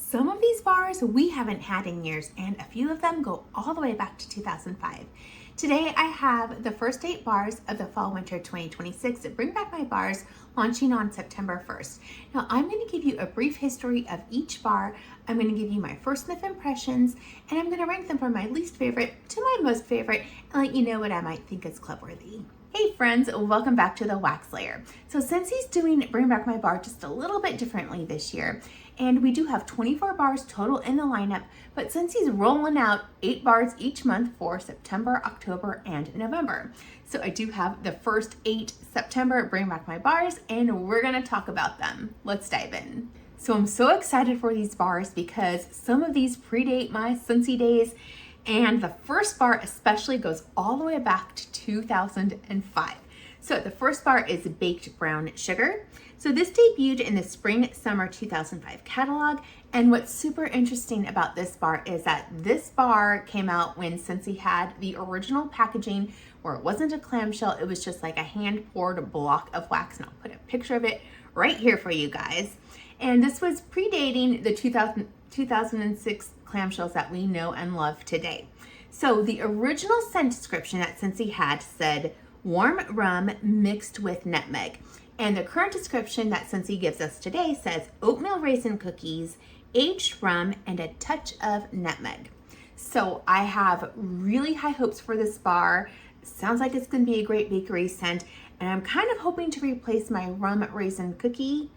Some of these bars we haven't had in years, and a few of them go all the way back to 2005. Today I have the first 8 bars of the Fall Winter 2026 Bring Back My Bars launching on September 1st. Now I'm going to give you a brief history of each bar. I'm going to give you my first sniff impressions, and I'm going to rank them from my least favorite to my most favorite and let you know what I might think is club worthy. Hey friends, welcome back to the Wax Layer. So Scentsy's doing Bring Back My Bar just a little bit differently this year. And we do have 24 bars total in the lineup, but Scentsy's rolling out 8 bars each month for September, October, and November. So I do have the first 8 September Bring Back My Bars, and we're gonna talk about them. Let's dive in. So I'm so excited for these bars because some of these predate my Scentsy days, and the first bar especially goes all the way back to 2005. So the first bar is Baked Brown Sugar. So this debuted in the Spring/Summer 2005 catalog, and what's super interesting about this bar is that this bar came out when Scentsy had the original packaging where it wasn't a clamshell, it was just like a hand-poured block of wax, and I'll put a picture of it right here for you guys. And this was predating the 2006 clamshells that we know and love today. So the original scent description that Scentsy had said, warm rum mixed with nutmeg. And the current description that Scentsy gives us today says oatmeal raisin cookies, aged rum, and a touch of nutmeg. So I have really high hopes for this bar. Sounds like it's going to be a great bakery scent. And I'm kind of hoping to replace my rum raisin cookie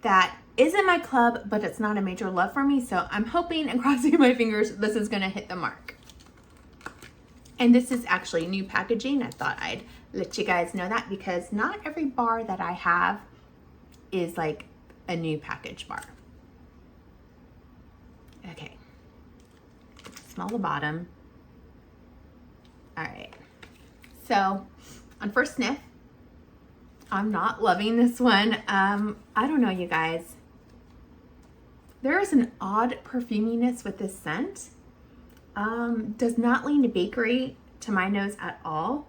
that is in my club, but it's not a major love for me. So I'm hoping and crossing my fingers this is going to hit the mark. And this is actually new packaging. I thought I'd let you guys know that because not every bar that I have is like a new package bar. Okay, smell the bottom. All right, so on first sniff, I'm not loving this one. I don't know, you guys. There is an odd perfuminess with this scent. Does not lean to bakery to my nose at all.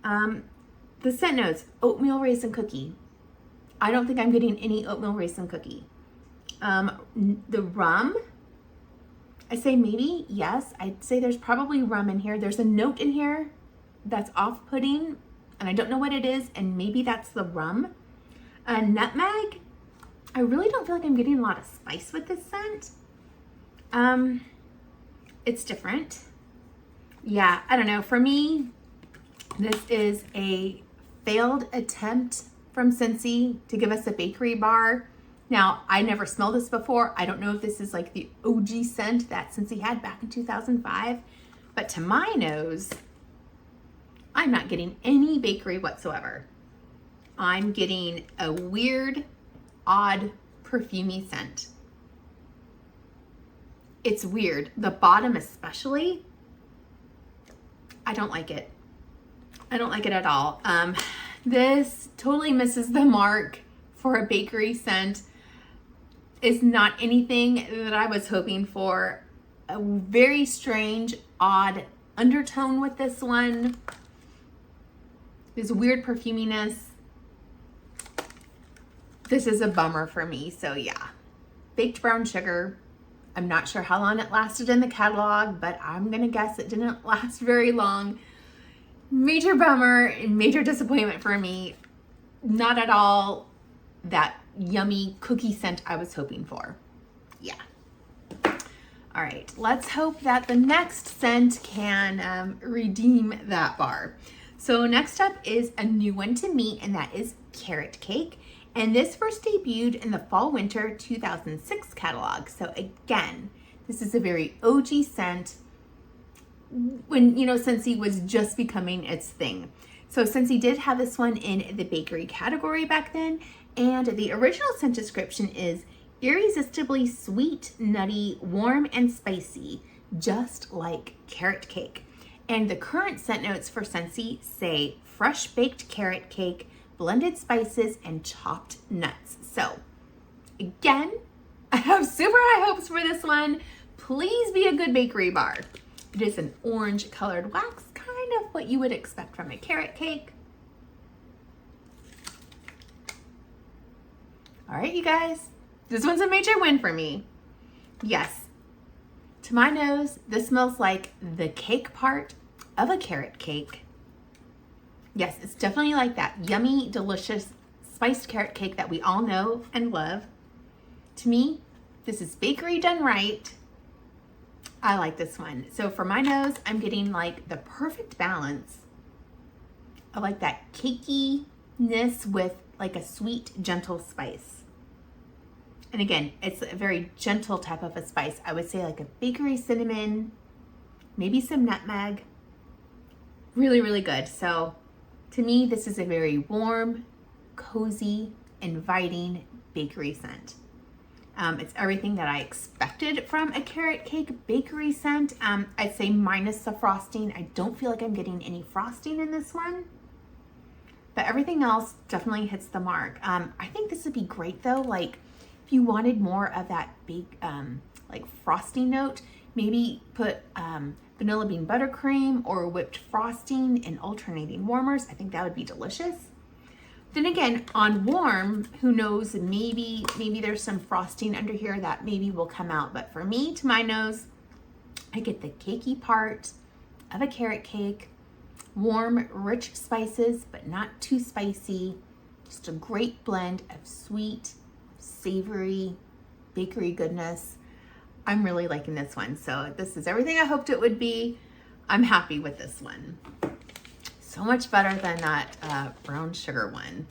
The scent notes, oatmeal raisin cookie. I don't think I'm getting any oatmeal raisin cookie. The rum, I say maybe, yes. I'd say there's probably rum in here. There's a note in here that's off-putting, and I don't know what it is, and maybe that's the rum. Nutmeg, I really don't feel like I'm getting a lot of spice with this scent. It's different. Yeah, I don't know. For me, this is a failed attempt from Scentsy to give us a bakery bar. Now, I never smelled this before. I don't know if this is like the OG scent that Scentsy had back in 2005, but to my nose, I'm not getting any bakery whatsoever. I'm getting a weird, odd, perfumey scent. It's weird. The bottom especially, I don't like it. I don't like it at all. This totally misses the mark for a bakery scent. It's not anything that I was hoping for. A very strange, odd undertone with this one. This weird perfuminess. This is a bummer for me, so yeah. Baked Brown Sugar. I'm not sure how long it lasted in the catalog, but I'm gonna guess it didn't last very long. Major bummer and major disappointment for me. Not at all that yummy cookie scent I was hoping for. Yeah. All right, let's hope that the next scent can redeem that bar. So next up is a new one to me, and that is Carrot Cake. And this first debuted in the Fall Winter 2006 catalog. So again, this is a very OG scent when, you know, Scentsy was just becoming its thing. So Scentsy did have this one in the bakery category back then. And the original scent description is irresistibly sweet, nutty, warm, and spicy, just like carrot cake. And the current scent notes for Scentsy say fresh baked carrot cake, blended spices, and chopped nuts. So again, I have super high hopes for this one. Please be a good bakery bar. It is an orange colored wax, kind of what you would expect from a carrot cake. All right, you guys, this one's a major win for me. Yes, to my nose, this smells like the cake part of a carrot cake. Yes, it's definitely like that yummy, delicious spiced carrot cake that we all know and love. To me, this is bakery done right. I like this one. So for my nose, I'm getting like the perfect balance of like that cakiness with like a sweet, gentle spice. And again, it's a very gentle type of a spice. I would say like a bakery cinnamon, maybe some nutmeg. Really, really good. So to me, this is a very warm, cozy, inviting bakery scent. It's everything that I expected from a carrot cake bakery scent. I'd say minus the frosting. I don't feel like I'm getting any frosting in this one, but everything else definitely hits the mark. I think this would be great though, like if you wanted more of that big like frosting note, maybe put vanilla bean buttercream or whipped frosting in alternating warmers. I think that would be delicious. Then again, on warm, who knows, maybe there's some frosting under here that maybe will come out. But for me, to my nose, I get the cakey part of a carrot cake, warm, rich spices, but not too spicy. Just a great blend of sweet, savory, bakery goodness. I'm really liking this one. So this is everything I hoped it would be. I'm happy with this one. So much better than that brown sugar one.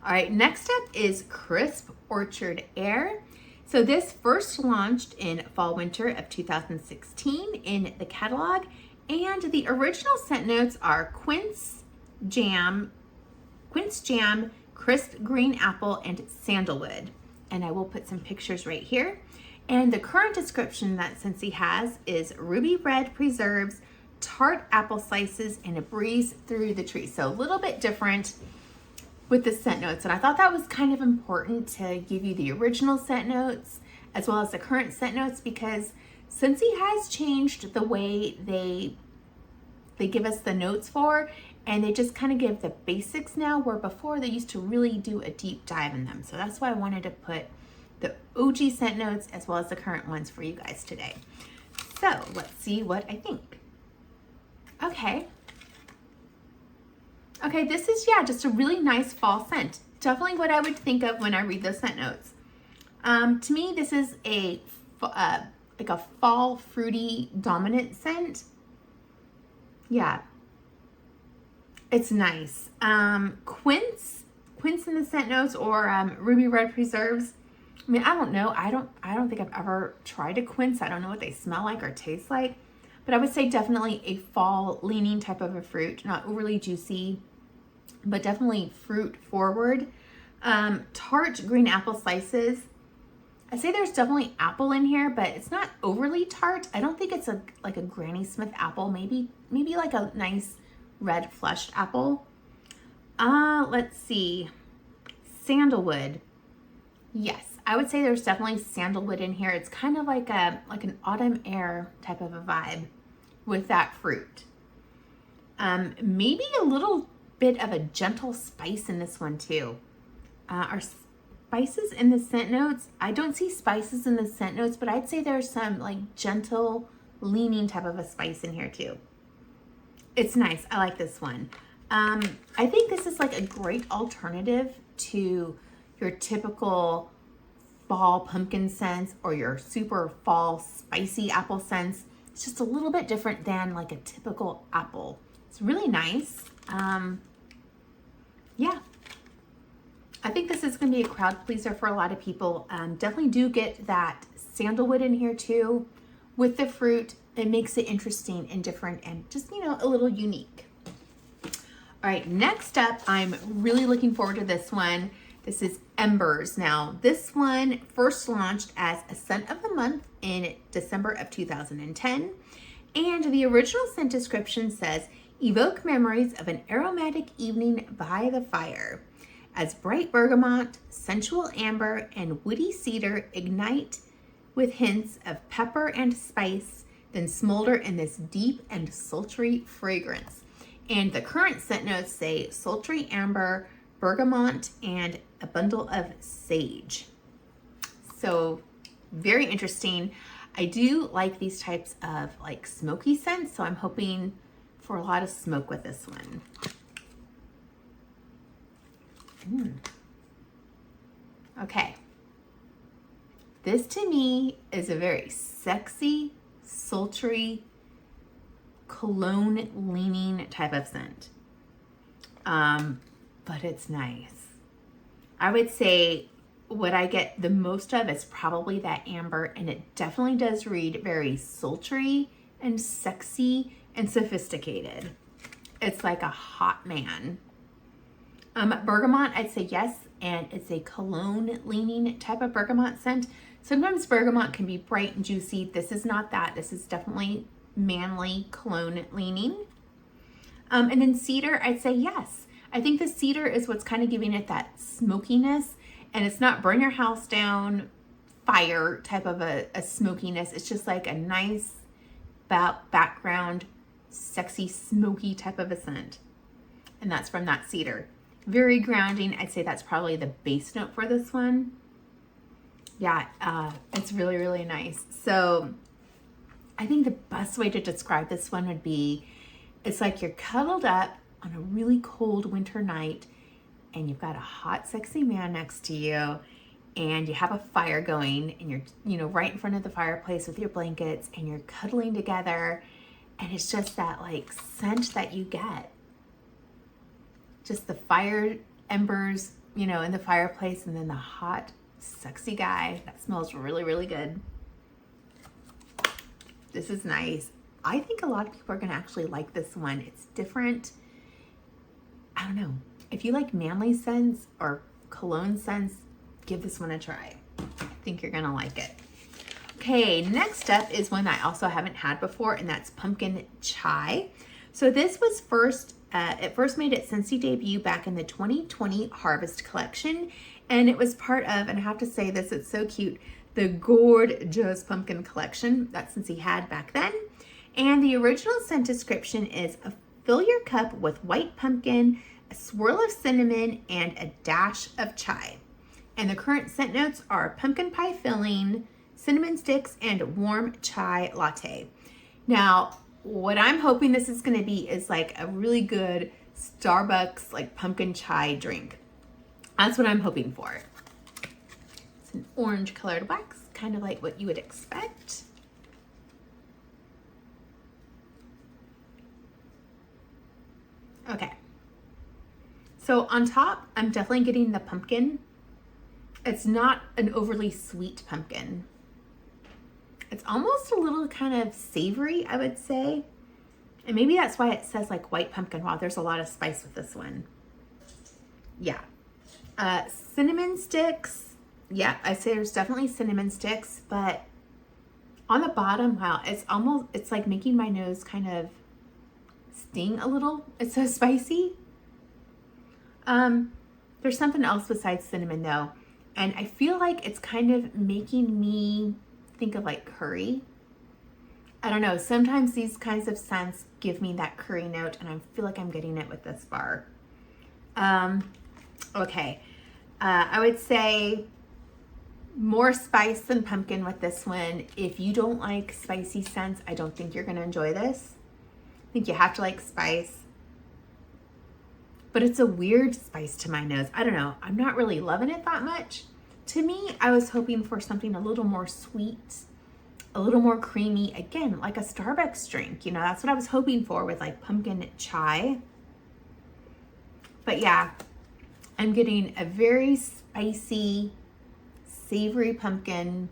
All right, next up is Crisp Orchard Air. So this first launched in fall winter of 2016 in the catalog, and the original scent notes are quince jam, crisp green apple, and sandalwood. And I will put some pictures right here. And the current description that Scentsy has is ruby red preserves, tart apple slices, and a breeze through the tree. So a little bit different with the scent notes. And I thought that was kind of important to give you the original scent notes as well as the current scent notes, because Scentsy has changed the way they give us the notes for, and they just kind of give the basics now, where before they used to really do a deep dive in them. So that's why I wanted to put the OG scent notes as well as the current ones for you guys today. So let's see what I think. Okay, this is, yeah, just a really nice fall scent. Definitely what I would think of when I read those scent notes. To me, this is a like a fall fruity dominant scent. Yeah, it's nice. Quince in the scent notes, or ruby red preserves. I mean, I don't know. I don't think I've ever tried a quince. I don't know what they smell like or taste like. But I would say definitely a fall leaning type of a fruit, not overly juicy, but definitely fruit forward. Tart green apple slices. I say there's definitely apple in here, but it's not overly tart. I don't think it's like a Granny Smith apple. Maybe like a nice red fleshed apple. Let's see. Sandalwood. Yes, I would say there's definitely sandalwood in here. It's kind of like an autumn air type of a vibe with that fruit. Maybe a little bit of a gentle spice in this one too. Are spices in the scent notes? I don't see spices in the scent notes, but I'd say there's some like gentle leaning type of a spice in here too. It's nice. I like this one. I think this is like a great alternative to your typical fall pumpkin scents or your super fall spicy apple scents. It's just a little bit different than like a typical apple. It's really nice. Yeah, I think this is going to be a crowd pleaser for a lot of people. Definitely do get that sandalwood in here too with the fruit. It makes it interesting and different and just, you know, a little unique. All right, next up, I'm really looking forward to this one. This is Embers. Now, this one first launched as a scent of the month in December of 2010. And the original scent description says, evoke memories of an aromatic evening by the fire, as bright bergamot, sensual amber, and woody cedar ignite with hints of pepper and spice, then smolder in this deep and sultry fragrance. And the current scent notes say sultry amber, bergamot, and a bundle of sage. So very interesting. I do like these types of like smoky scents, so I'm hoping for a lot of smoke with this one. Okay. This to me is a very sexy, sultry, cologne leaning type of scent. But it's nice. I would say what I get the most of is probably that amber, and it definitely does read very sultry and sexy and sophisticated. It's like a hot man. Bergamot, I'd say yes, and it's a cologne leaning type of bergamot scent. Sometimes bergamot can be bright and juicy. This is not that. This is definitely manly cologne leaning. And then cedar, I'd say yes. I think the cedar is what's kind of giving it that smokiness, and it's not burn your house down fire type of a smokiness. It's just like a nice background, sexy, smoky type of a scent. And that's from that cedar. Very grounding. I'd say that's probably the base note for this one. Yeah, it's really, really nice. So I think the best way to describe this one would be, it's like you're cuddled up on a really cold winter night and you've got a hot, sexy man next to you and you have a fire going and you're, you know, right in front of the fireplace with your blankets and you're cuddling together, and it's just that like scent that you get. Just the fire embers, you know, in the fireplace, and then the hot, sexy guy. That smells really, really good. This is nice. I think a lot of people are going to actually like this one. It's different. I don't know. If you like manly scents or cologne scents, give this one a try. I think you're going to like it. Okay, next up is one I also haven't had before, and that's pumpkin chai. So this was it first made its Scentsy debut back in the 2020 Harvest collection, and it was part of, and I have to say this, it's so cute, the gorgeous pumpkin collection that Scentsy had back then. And the original scent description is fill your cup with white pumpkin, a swirl of cinnamon, and a dash of chai. And the current scent notes are pumpkin pie filling, cinnamon sticks, and warm chai latte. Now, what I'm hoping this is going to be is like a really good Starbucks like pumpkin chai drink. That's what I'm hoping for. It's an orange colored wax, kind of like what you would expect. Okay. So on top, I'm definitely getting the pumpkin. It's not an overly sweet pumpkin. It's almost a little kind of savory, I would say. And maybe that's why it says like white pumpkin. Wow, there's a lot of spice with this one. Yeah. Cinnamon sticks. Yeah, I'd say there's definitely cinnamon sticks, but on the bottom, wow, it's like making my nose kind of sting a little. It's so spicy. There's something else besides cinnamon though. And I feel like it's kind of making me think of like curry. I don't know. Sometimes these kinds of scents give me that curry note, and I feel like I'm getting it with this bar. Okay. I would say more spice than pumpkin with this one. If you don't like spicy scents, I don't think you're going to enjoy this. I think you have to like spice. But it's a weird spice to my nose. I don't know. I'm not really loving it that much. To me, I was hoping for something a little more sweet, a little more creamy. Again, like a Starbucks drink. You know, that's what I was hoping for with like pumpkin chai. But yeah, I'm getting a very spicy, savory pumpkin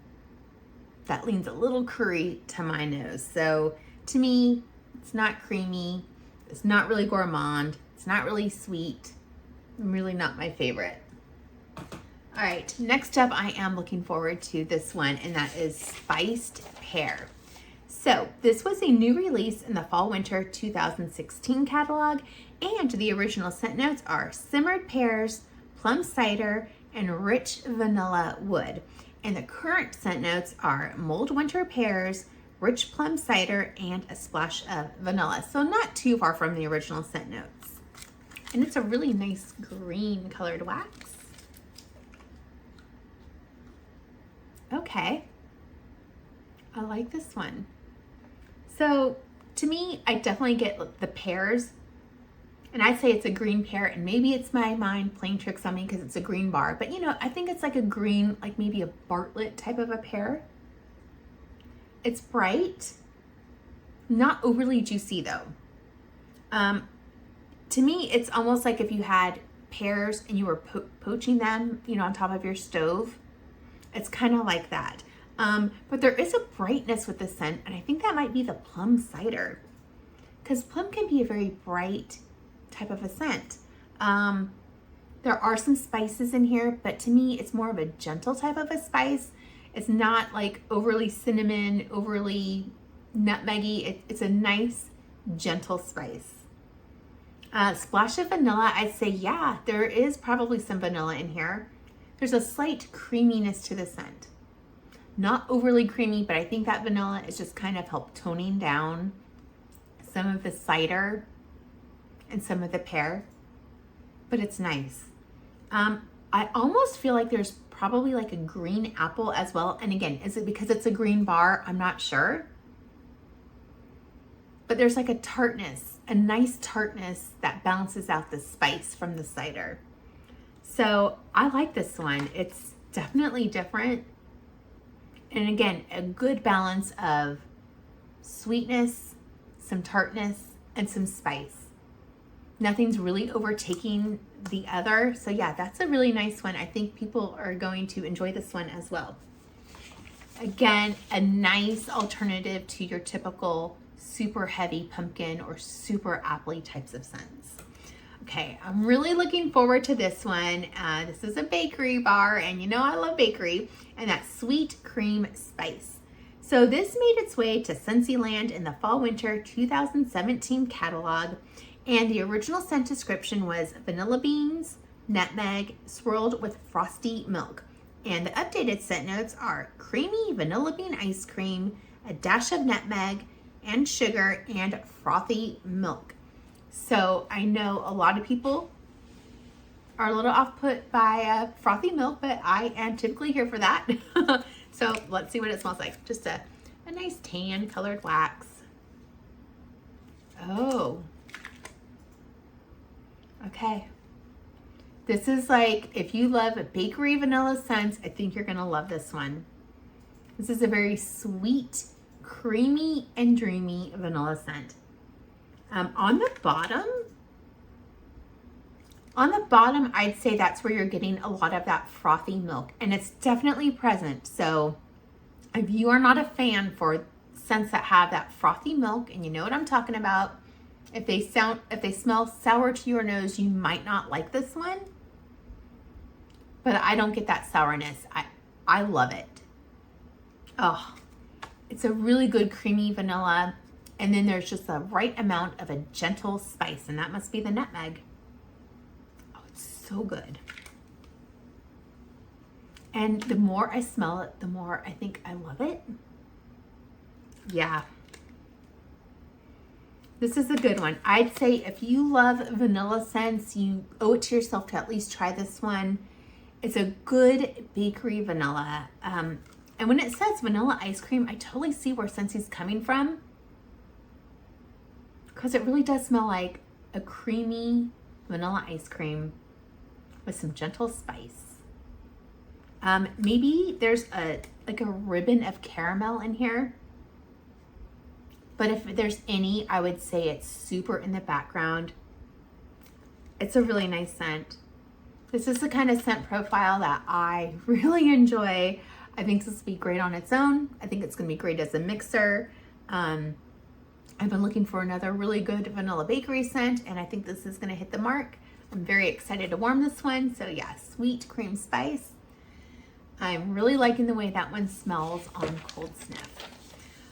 that leans a little curry to my nose. So to me, it's not creamy. It's not really gourmand. It's not really sweet. Really not my favorite. All right, next up, I am looking forward to this one, and that is Spiced Pear. So this was a new release in the Fall/Winter 2016 catalog, and the original scent notes are simmered pears, plum cider, and rich vanilla wood. And the current scent notes are mulled winter pears, rich plum cider, and a splash of vanilla. So not too far from the original scent notes. And it's a really nice green colored wax. Okay. I like this one. So to me, I definitely get the pears, and I'd say it's a green pear, and maybe it's my mind playing tricks on me because it's a green bar, but you know, I think it's like a green, like maybe a Bartlett type of a pear. It's bright, not overly juicy though. To me, it's almost like if you had pears and you were poaching them, you know, on top of your stove. It's kind of like that. But there is a brightness with the scent, and I think that might be the plum cider, because plum can be a very bright type of a scent. There are some spices in here, but to me, it's more of a gentle type of a spice. It's not like overly cinnamon, overly nutmeggy. It's a nice, gentle spice. Splash of vanilla, I'd say, yeah, there is probably some vanilla in here. There's a slight creaminess to the scent. Not overly creamy, but I think that vanilla is just kind of help toning down some of the cider and some of the pear, but it's nice. I almost feel like there's probably like a green apple as well. And again, is it because it's a green bar? I'm not sure. But there's like a tartness, a nice tartness that balances out the spice from the cider. So I like this one. It's definitely different. And again, a good balance of sweetness, some tartness, and some spice. Nothing's really overtaking the other. So yeah, that's a really nice one. I think people are going to enjoy this one as well. Again, a nice alternative to your typical super heavy pumpkin or super apple types of scents. Okay, I'm really looking forward to this one. This is a bakery bar, and you know I love bakery, and that's sweet cream spice. So this made its way to Scentsy Land in the Fall Winter 2017 catalog, and the original scent description was vanilla beans, nutmeg, swirled with frosty milk. And the updated scent notes are creamy vanilla bean ice cream, a dash of nutmeg and sugar, and frothy milk. So I know a lot of people are a little off put by frothy milk, but I am typically here for that. So let's see what it smells like. Just a nice tan colored wax. Oh, okay. This is like, if you love bakery vanilla scents, I think you're gonna love this one. This is a very sweet, creamy, and dreamy vanilla scent. On the bottom, I'd say that's where you're getting a lot of that frothy milk, and it's definitely present. So if you are not a fan for scents that have that frothy milk, and you know what I'm talking about, if they smell sour to your nose, you might not like this one. But I don't get that sourness. I love it. Oh, it's a really good creamy vanilla. And then there's just the right amount of a gentle spice, and that must be the nutmeg. Oh, it's so good. And the more I smell it, the more I think I love it. Yeah. This is a good one. I'd say if you love vanilla scents, you owe it to yourself to at least try this one. It's a good bakery vanilla. And when it says vanilla ice cream, I totally see where Scentsy's coming from, because it really does smell like a creamy vanilla ice cream with some gentle spice. Maybe there's like a ribbon of caramel in here, but if there's any, I would say it's super in the background. It's a really nice scent. This is the kind of scent profile that I really enjoy. I think this will be great on its own. I think it's gonna be great as a mixer. I've been looking for another really good vanilla bakery scent, and I think this is gonna hit the mark. I'm very excited to warm this one. So yeah, sweet cream spice. I'm really liking the way that one smells on cold sniff.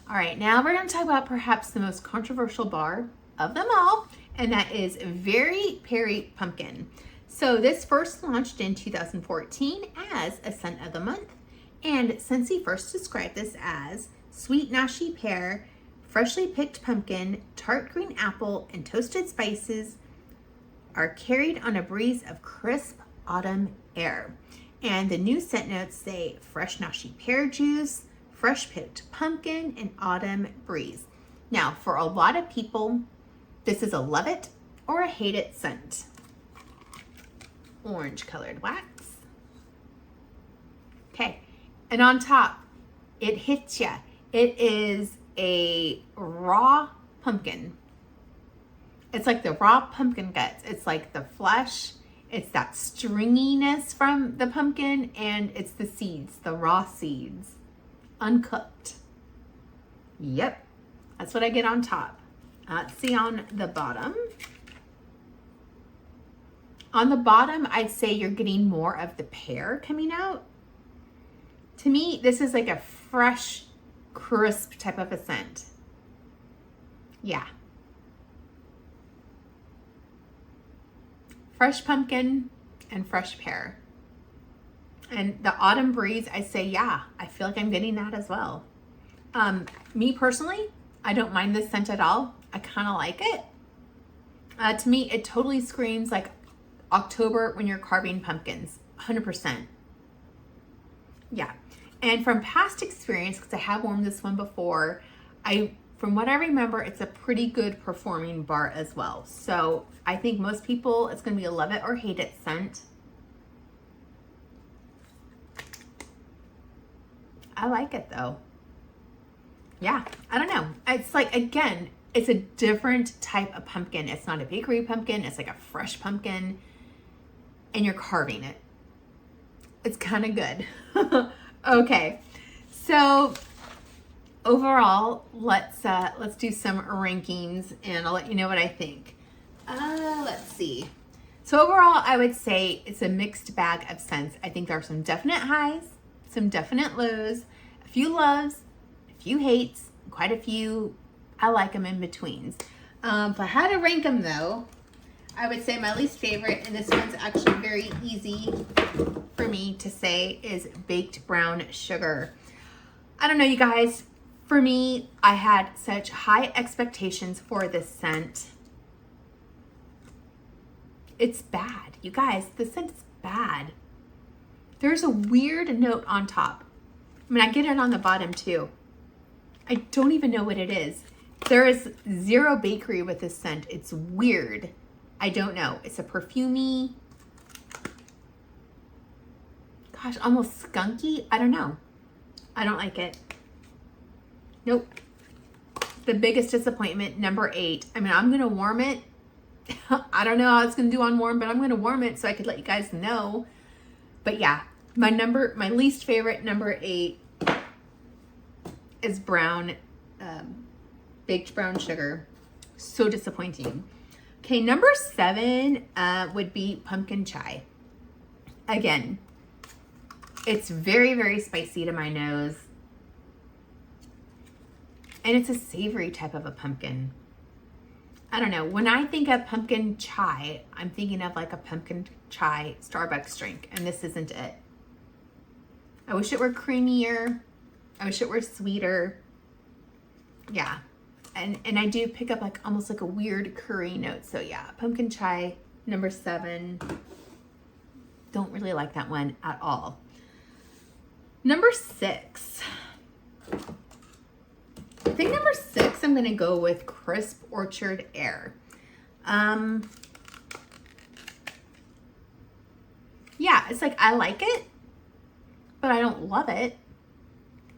All right, now we're gonna talk about perhaps the most controversial bar of them all, and that is Very Pear Pumpkin. So this first launched in 2014 as a scent of the month, and Scentsy first described this as sweet nashi pear, freshly picked pumpkin, tart green apple, and toasted spices are carried on a breeze of crisp autumn air. And the new scent notes say fresh nashi pear juice, fresh picked pumpkin, and autumn breeze. Now, for a lot of people, this is a love it or a hate it scent. Orange colored wax. Okay, and on top, it hits ya. It is a raw pumpkin. It's like the raw pumpkin guts. It's like the flesh. It's that stringiness from the pumpkin, and it's the seeds, the raw seeds, uncooked. Yep, that's what I get on top. Let's see on the bottom. On the bottom, I'd say you're getting more of the pear coming out. To me, this is like a fresh, crisp type of a scent. Yeah. Fresh pumpkin and fresh pear. And the autumn breeze, I say, yeah, I feel like I'm getting that as well. Me personally, I don't mind this scent at all. I kind of like it. To me, it totally screams like October when you're carving pumpkins, 100%. Yeah. And from past experience, because I have worn this one before, from what I remember, it's a pretty good performing bar as well. So I think most people, it's going to be a love it or hate it scent. I like it though. Yeah, I don't know. It's like, again, it's a different type of pumpkin. It's not a bakery pumpkin. It's like a fresh pumpkin, and you're carving it. It's kind of good. Okay, so overall, let's do some rankings, and I'll let you know what I think. Let's see. So overall, I would say it's a mixed bag of scents. I think there are some definite highs, some definite lows, a few loves, a few hates, quite a few I like them in betweens. If I had to rank them though, I would say my least favorite, and this one's actually very easy for me to say, is baked brown sugar. I don't know, you guys. For me, I had such high expectations for this scent. It's bad. You guys, the scent is bad. There's a weird note on top. I mean, I get it on the bottom too. I don't even know what it is. There is zero bakery with this scent. It's weird. I don't know. It's a perfumey, gosh, almost skunky. I don't know. I don't like it. Nope. The biggest disappointment, number 8. I mean, I'm going to warm it. I don't know how it's going to do on warm, but I'm going to warm it so I could let you guys know. But yeah, my least favorite, number 8, is brown, baked brown sugar. So disappointing. Okay, number 7 would be pumpkin chai. Again, it's very, very spicy to my nose. And it's a savory type of a pumpkin. I don't know. When I think of pumpkin chai, I'm thinking of like a pumpkin chai Starbucks drink, and this isn't it. I wish it were creamier. I wish it were sweeter. Yeah. And I do pick up like almost like a weird curry note. So yeah, pumpkin chai, number 7. Don't really like that one at all. Number 6. I think number 6, I'm going to go with Crisp Orchard Air. Yeah, it's like, I like it, but I don't love it.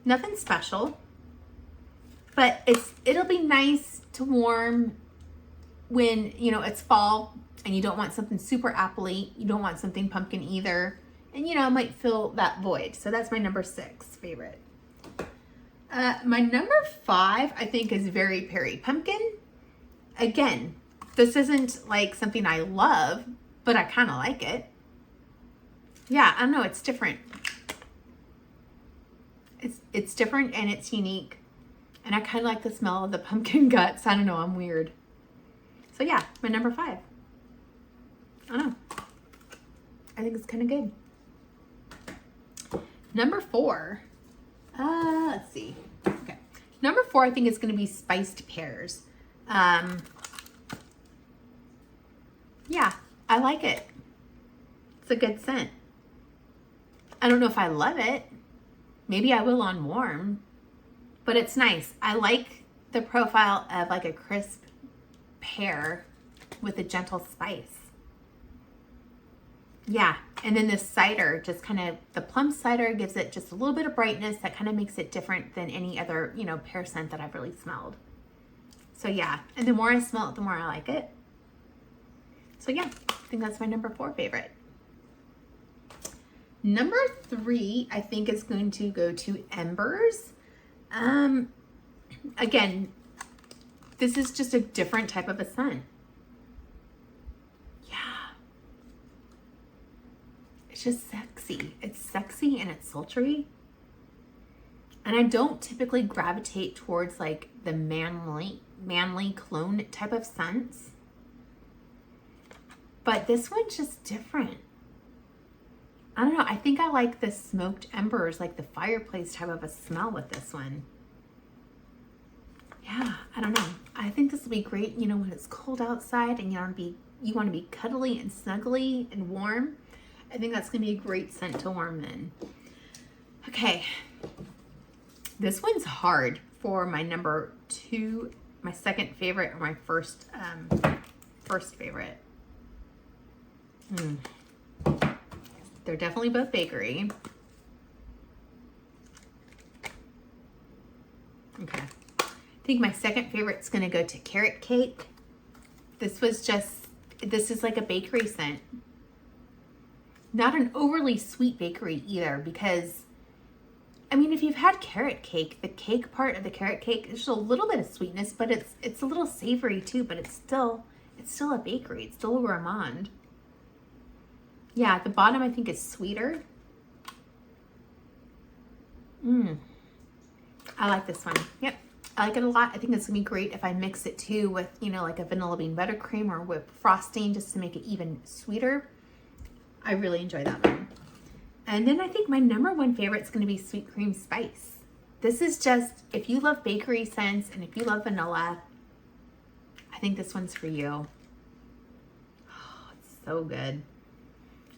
Nothing special. But it'll be nice to warm when, you know, it's fall and you don't want something super appley. You don't want something pumpkin either. And, you know, it might fill that void. So that's my number 6 favorite. My number 5, I think, is Very Perry Pumpkin. Again, this isn't like something I love, but I kind of like it. Yeah, I don't know. It's different. It's different and it's unique. And I kind of like the smell of the pumpkin guts. I don't know. I'm weird. So yeah, my number 5. I don't know. I think it's kind of good. Number 4. Let's see. Okay. Number 4, I think is going to be Spiced Pears. Yeah, I like it. It's a good scent. I don't know if I love it. Maybe I will on warm. but it's nice. I like the profile of like a crisp pear with a gentle spice. Yeah, and then this cider, just kind of, the plum cider gives it just a little bit of brightness that kind of makes it different than any other, you know, pear scent that I've really smelled. So yeah, and the more I smell it, the more I like it. So yeah, I think that's my number 4 favorite. Number 3, I think, is going to go to Embers. Again, this is just a different type of a scent. It's just sexy. It's sexy and it's sultry. And I don't typically gravitate towards like the manly cologne type of scents. But this one's just different. I don't know. I think I like the smoked embers, like the fireplace type of a smell with this one. Yeah, I don't know. I think this will be great, you know, when it's cold outside and you want to be cuddly and snuggly and warm. I think that's going to be a great scent to warm in. Okay. This one's hard for my number 2, my second favorite, or my first favorite. They're definitely both bakery. Okay. I think my second favorite's going to go to carrot cake. This is like a bakery scent. Not an overly sweet bakery either, because I mean, if you've had carrot cake, the cake part of the carrot cake, there's a little bit of sweetness, but it's a little savory too, but it's still a bakery. It's still a gourmand. Yeah, at the bottom I think is sweeter. I like this one. Yep. I like it a lot. I think it's gonna be great if I mix it too with, you know, like a vanilla bean buttercream or whipped frosting, just to make it even sweeter. I really enjoy that one. And then I think my number 1 favorite is going to be sweet cream spice. This is just, if you love bakery scents and if you love vanilla, I think this one's for you. Oh, it's so good.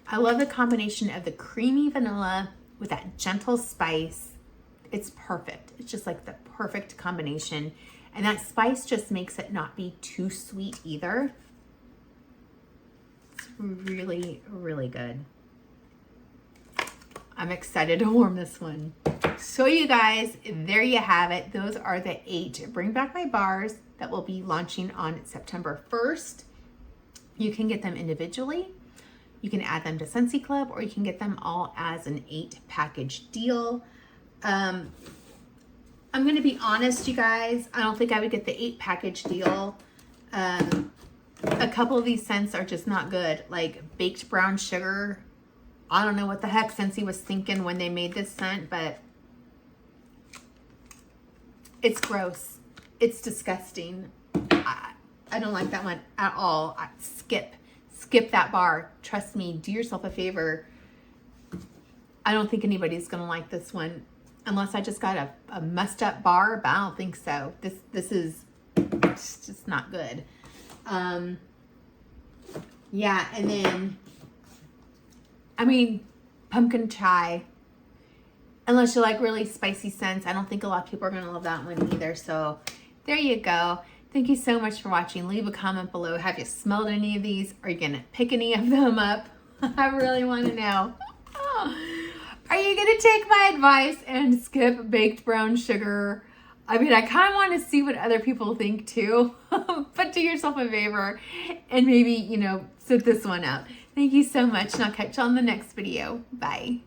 I love the combination of the creamy vanilla with that gentle spice. It's perfect. It's just like the perfect combination. And that spice just makes it not be too sweet either. Really, really good. I'm excited to warm this one. So you guys, there you have it. Those are the 8 Bring Back My bars that will be launching on September 1st. You can get them individually. You can add them to Scentsy Club, or you can get them all as an 8 package deal. I'm going to be honest, you guys. I don't think I would get the 8 package deal. A couple of these scents are just not good, like baked brown sugar. I don't know what the heck Scentsy was thinking when they made this scent, but it's gross. It's disgusting. I don't like that one at all. Skip that bar. Trust me, do yourself a favor. I don't think anybody's gonna like this one unless I just got a messed up bar, but I don't think so. This is just not good. Yeah, and then, I mean, pumpkin chai, unless you like really spicy scents, I don't think a lot of people are going to love that one either. So there you go. Thank you so much for watching. Leave a comment below. Have you smelled any of these? Are you going to pick any of them up? I really want to know. Are you going to take my advice and skip baked brown sugar? I mean, I kind of want to see what other people think too, but do yourself a favor and maybe, you know, sit this one out. Thank you so much, and I'll catch you on the next video. Bye.